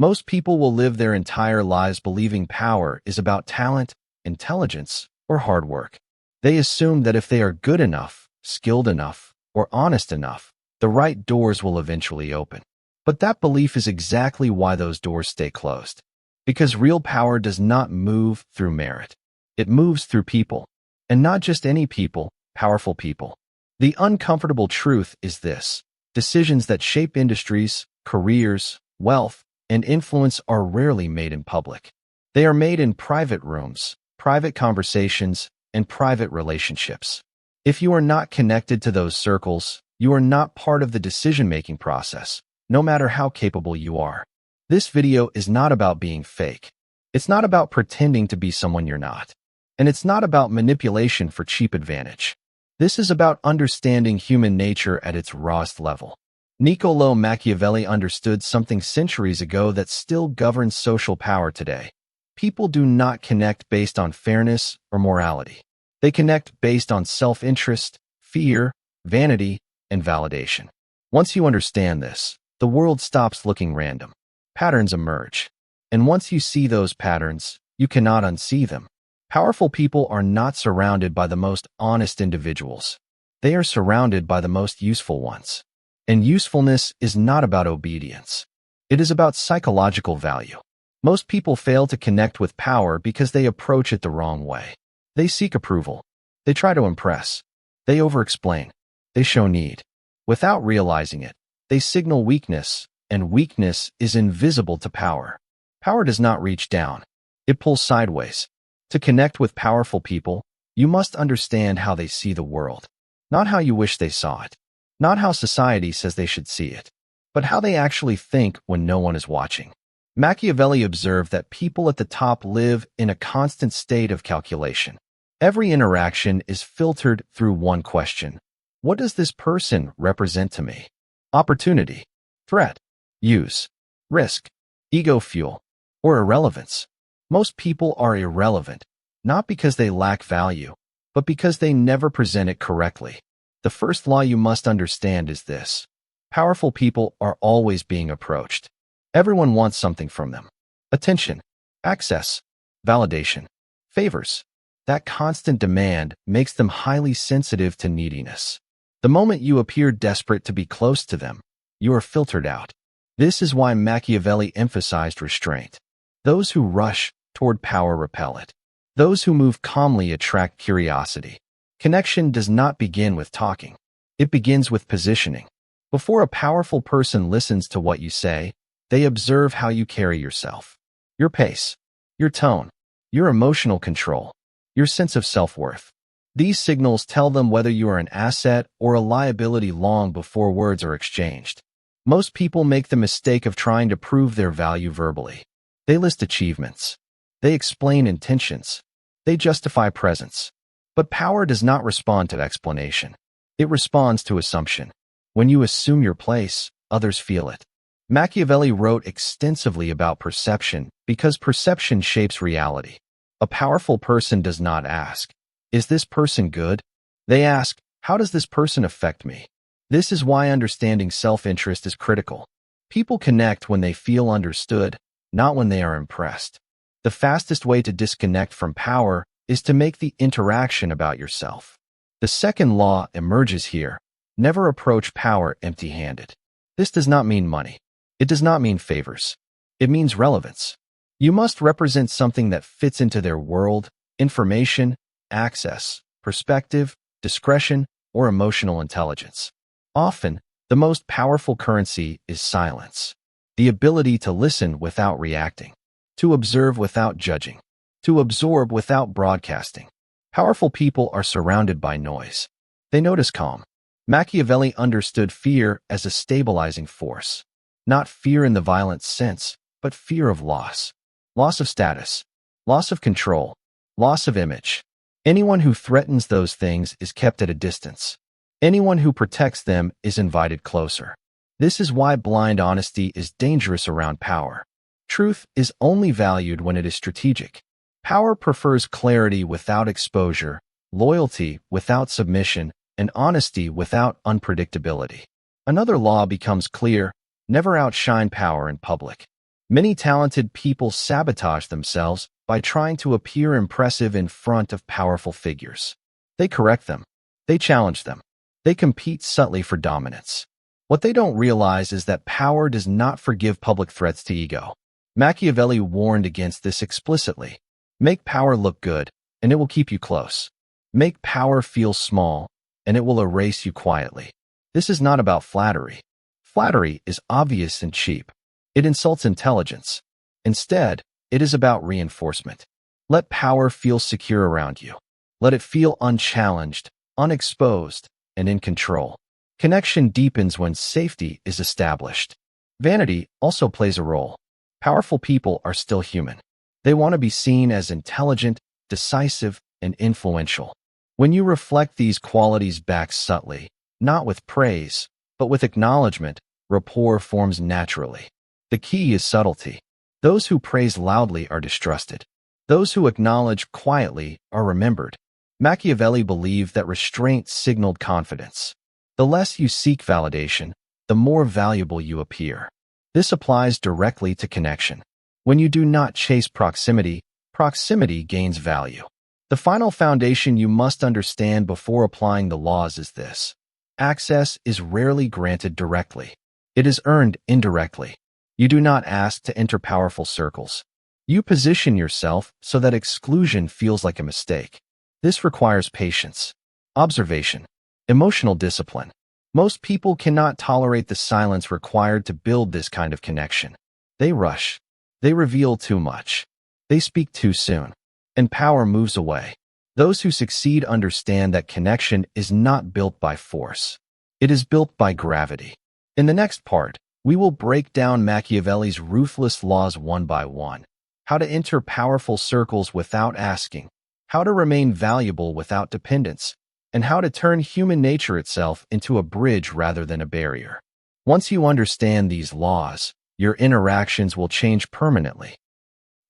Most people will live their entire lives believing power is about talent, intelligence, or hard work. They assume that if they are good enough, skilled enough, or honest enough, the right doors will eventually open. But that belief is exactly why those doors stay closed. Because real power does not move through merit. It moves through people. And not just any people, powerful people. The uncomfortable truth is this: decisions that shape industries, careers, wealth, and influence are rarely made in public. They are made in private rooms, private conversations, and private relationships. If you are not connected to those circles, you are not part of the decision-making process, no matter how capable you are. This video is not about being fake. It's not about pretending to be someone you're not. And it's not about manipulation for cheap advantage. This is about understanding human nature at its rawest level. Niccolò Machiavelli understood something centuries ago that still governs social power today. People do not connect based on fairness or morality. They connect based on self-interest, fear, vanity, and validation. Once you understand this, the world stops looking random. Patterns emerge. And once you see those patterns, you cannot unsee them. Powerful people are not surrounded by the most honest individuals. They are surrounded by the most useful ones. And usefulness is not about obedience. It is about psychological value. Most people fail to connect with power because they approach it the wrong way. They seek approval. They try to impress. They over-explain. They show need. Without realizing it, they signal weakness, and weakness is invisible to power. Power does not reach down. It pulls sideways. To connect with powerful people, you must understand how they see the world. Not how you wish they saw it. Not how society says they should see it. But how they actually think when no one is watching. Machiavelli observed that people at the top live in a constant state of calculation. Every interaction is filtered through one question. What does this person represent to me? Opportunity, threat, use, risk, ego fuel, or irrelevance. Most people are irrelevant, not because they lack value, but because they never present it correctly. The first law you must understand is this: powerful people are always being approached. Everyone wants something from them. Attention, access, validation, favors. That constant demand makes them highly sensitive to neediness. The moment you appear desperate to be close to them, you are filtered out. This is why Machiavelli emphasized restraint. Those who rush toward power repel it. Those who move calmly attract curiosity. Connection does not begin with talking. It begins with positioning. Before a powerful person listens to what you say, they observe how you carry yourself. Your pace, your tone, your emotional control, your sense of self-worth. These signals tell them whether you are an asset or a liability long before words are exchanged. Most people make the mistake of trying to prove their value verbally. They list achievements. They explain intentions. They justify presence. But power does not respond to explanation. It responds to assumption. When you assume your place, others feel it. Machiavelli wrote extensively about perception because perception shapes reality. A powerful person does not ask, "Is this person good?" They ask, "How does this person affect me?" This is why understanding self-interest is critical. People connect when they feel understood, not when they are impressed. The fastest way to disconnect from power is to make the interaction about yourself. The second law emerges here: never approach power empty-handed. This does not mean money. It does not mean favors. It means relevance. You must represent something that fits into their world: information, access, perspective, discretion, or emotional intelligence. Often, the most powerful currency is silence. The ability to listen without reacting, to observe without judging, to absorb without broadcasting. Powerful people are surrounded by noise. They notice calm. Machiavelli understood fear as a stabilizing force. Not fear in the violent sense, but fear of loss. Loss of status, loss of control, loss of image. Anyone who threatens those things is kept at a distance. Anyone who protects them is invited closer. This is why blind honesty is dangerous around power. Truth is only valued when it is strategic. Power prefers clarity without exposure, loyalty without submission, and honesty without unpredictability. Another law becomes clear: never outshine power in public. Many talented people sabotage themselves by trying to appear impressive in front of powerful figures. They correct them. They challenge them. They compete subtly for dominance. What they don't realize is that power does not forgive public threats to ego. Machiavelli warned against this explicitly. Make power look good, and it will keep you close. Make power feel small, and it will erase you quietly. This is not about flattery. Flattery is obvious and cheap. It insults intelligence. Instead, it is about reinforcement. Let power feel secure around you. Let it feel unchallenged, unexposed, and in control. Connection deepens when safety is established. Vanity also plays a role. Powerful people are still human. They want to be seen as intelligent, decisive, and influential. When you reflect these qualities back subtly, not with praise, but with acknowledgement, rapport forms naturally. The key is subtlety. Those who praise loudly are distrusted. Those who acknowledge quietly are remembered. Machiavelli believed that restraint signaled confidence. The less you seek validation, the more valuable you appear. This applies directly to connection. When you do not chase proximity, proximity gains value. The final foundation you must understand before applying the laws is this. Access is rarely granted directly. It is earned indirectly. You do not ask to enter powerful circles. You position yourself so that exclusion feels like a mistake. This requires patience, observation, emotional discipline. Most people cannot tolerate the silence required to build this kind of connection. They rush. They reveal too much. They speak too soon. And power moves away. Those who succeed understand that connection is not built by force. It is built by gravity. In the next part, we will break down Machiavelli's ruthless laws one by one. How to enter powerful circles without asking. How to remain valuable without dependence. And how to turn human nature itself into a bridge rather than a barrier. Once you understand these laws, your interactions will change permanently.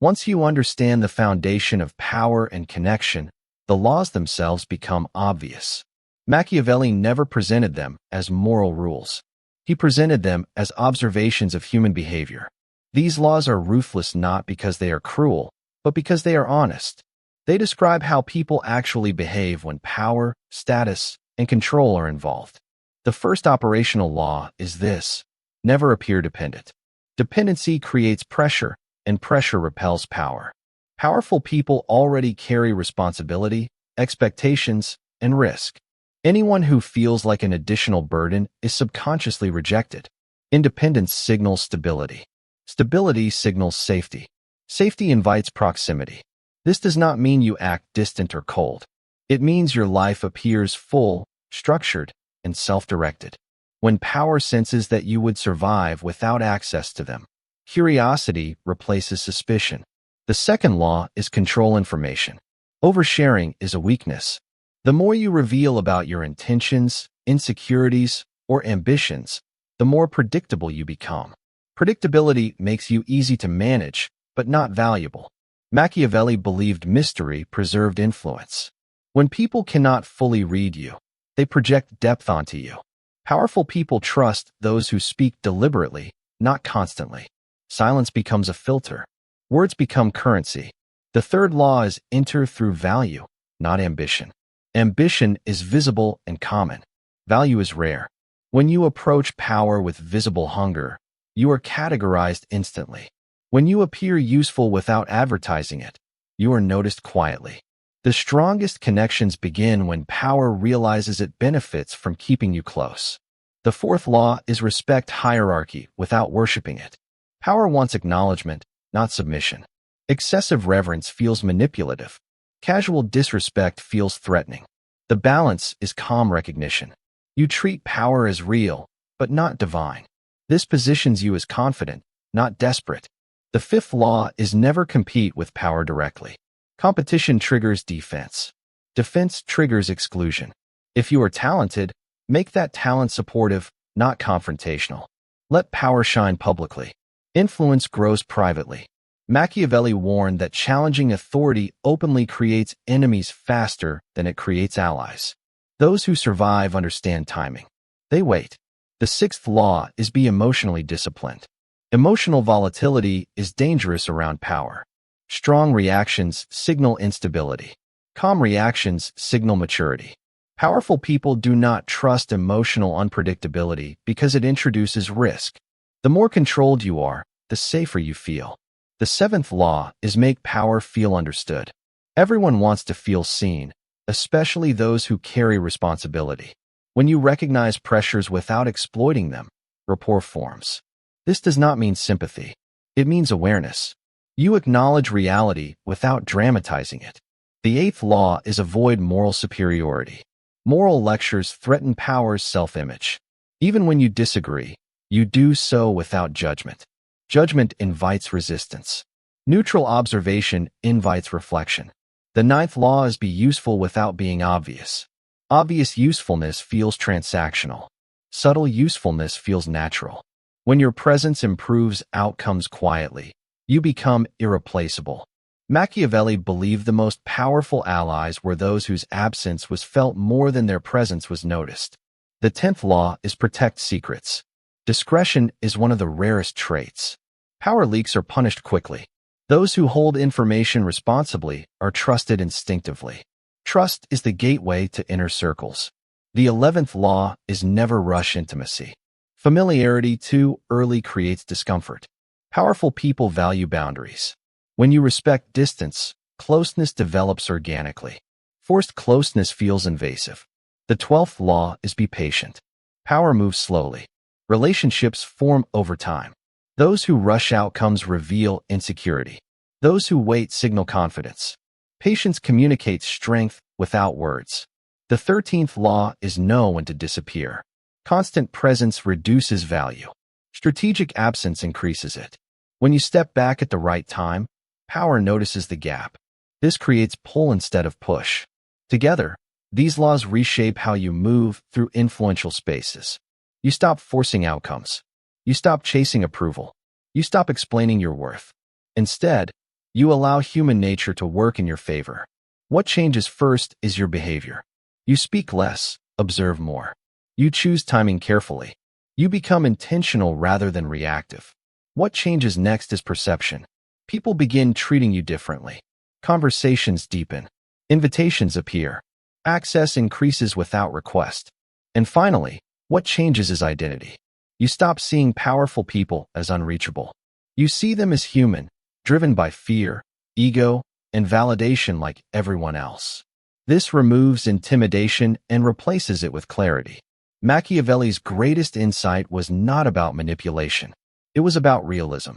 Once you understand the foundation of power and connection, the laws themselves become obvious. Machiavelli never presented them as moral rules. He presented them as observations of human behavior. These laws are ruthless not because they are cruel, but because they are honest. They describe how people actually behave when power, status, and control are involved. The first operational law is this: never appear dependent. Dependency creates pressure, and pressure repels power. Powerful people already carry responsibility, expectations, and risk. Anyone who feels like an additional burden is subconsciously rejected. Independence signals stability. Stability signals safety. Safety invites proximity. This does not mean you act distant or cold. It means your life appears full, structured, and self-directed. When power senses that you would survive without access to them, curiosity replaces suspicion. The second law is control information. Oversharing is a weakness. The more you reveal about your intentions, insecurities, or ambitions, the more predictable you become. Predictability makes you easy to manage, but not valuable. Machiavelli believed mystery preserved influence. When people cannot fully read you, they project depth onto you. Powerful people trust those who speak deliberately, not constantly. Silence becomes a filter. Words become currency. The third law is enter through value, not ambition. Ambition is visible and common. Value is rare. When you approach power with visible hunger, you are categorized instantly. When you appear useful without advertising it, you are noticed quietly. The strongest connections begin when power realizes it benefits from keeping you close. The fourth law is respect hierarchy without worshiping it. Power wants acknowledgement, not submission. Excessive reverence feels manipulative. Casual disrespect feels threatening. The balance is calm recognition. You treat power as real, but not divine. This positions you as confident, not desperate. The fifth law is never compete with power directly. Competition triggers defense. Defense triggers exclusion. If you are talented, make that talent supportive, not confrontational. Let power shine publicly. Influence grows privately. Machiavelli warned that challenging authority openly creates enemies faster than it creates allies. Those who survive understand timing. They wait. The sixth law is be emotionally disciplined. Emotional volatility is dangerous around power. Strong reactions signal instability. Calm reactions signal maturity. Powerful people do not trust emotional unpredictability because it introduces risk. The more controlled you are, the safer you feel. The seventh law is make power feel understood. Everyone wants to feel seen, especially those who carry responsibility. When you recognize pressures without exploiting them, rapport forms. This does not mean sympathy. It means awareness. You acknowledge reality without dramatizing it. The eighth law is avoid moral superiority. Moral lectures threaten power's self-image. Even when you disagree, you do so without judgment. Judgment invites resistance. Neutral observation invites reflection. The ninth law is be useful without being obvious. Obvious usefulness feels transactional. Subtle usefulness feels natural. When your presence improves outcomes quietly, you become irreplaceable. Machiavelli believed the most powerful allies were those whose absence was felt more than their presence was noticed. The 10th law is protect secrets. Discretion is one of the rarest traits. Power leaks are punished quickly. Those who hold information responsibly are trusted instinctively. Trust is the gateway to inner circles. The 11th law is never rush intimacy. Familiarity too early creates discomfort. Powerful people value boundaries. When you respect distance, closeness develops organically. Forced closeness feels invasive. The 12th law is be patient. Power moves slowly. Relationships form over time. Those who rush outcomes reveal insecurity. Those who wait signal confidence. Patience communicates strength without words. The 13th law is know when to disappear. Constant presence reduces value. Strategic absence increases it. When you step back at the right time, power notices the gap. This creates pull instead of push. Together, these laws reshape how you move through influential spaces. You stop forcing outcomes. You stop chasing approval. You stop explaining your worth. Instead, you allow human nature to work in your favor. What changes first is your behavior. You speak less, observe more. You choose timing carefully. You become intentional rather than reactive. What changes next is perception. People begin treating you differently. Conversations deepen. Invitations appear. Access increases without request. And finally, what changes is identity. You stop seeing powerful people as unreachable. You see them as human, driven by fear, ego, and validation like everyone else. This removes intimidation and replaces it with clarity. Machiavelli's greatest insight was not about manipulation. It was about realism.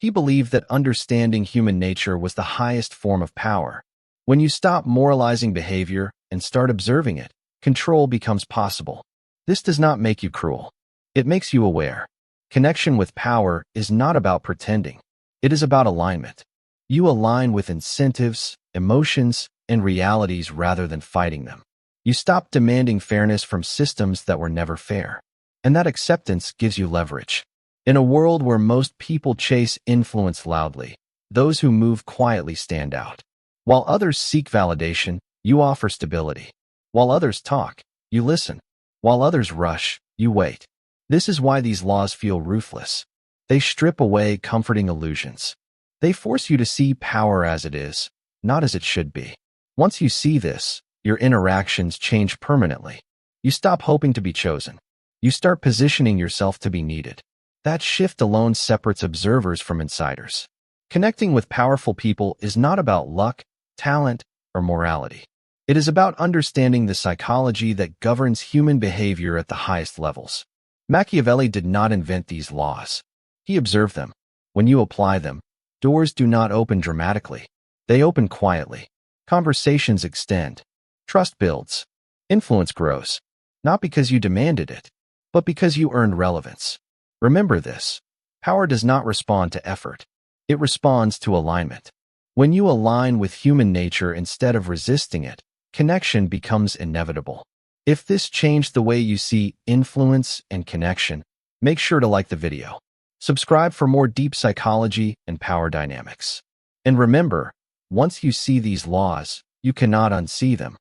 He believed that understanding human nature was the highest form of power. When you stop moralizing behavior and start observing it, control becomes possible. This does not make you cruel. It makes you aware. Connection with power is not about pretending. It is about alignment. You align with incentives, emotions, and realities rather than fighting them. You stop demanding fairness from systems that were never fair. And that acceptance gives you leverage. In a world where most people chase influence loudly, those who move quietly stand out. While others seek validation, you offer stability. While others talk, you listen. While others rush, you wait. This is why these laws feel ruthless. They strip away comforting illusions. They force you to see power as it is, not as it should be. Once you see this, your interactions change permanently. You stop hoping to be chosen. You start positioning yourself to be needed. That shift alone separates observers from insiders. Connecting with powerful people is not about luck, talent, or morality. It is about understanding the psychology that governs human behavior at the highest levels. Machiavelli did not invent these laws. He observed them. When you apply them, doors do not open dramatically. They open quietly. Conversations extend. Trust builds. Influence grows. Not because you demanded it, but because you earned relevance. Remember this. Power does not respond to effort. It responds to alignment. When you align with human nature instead of resisting it, connection becomes inevitable. If this changed the way you see influence and connection, make sure to like the video. Subscribe for more deep psychology and power dynamics. And remember, once you see these laws, you cannot unsee them.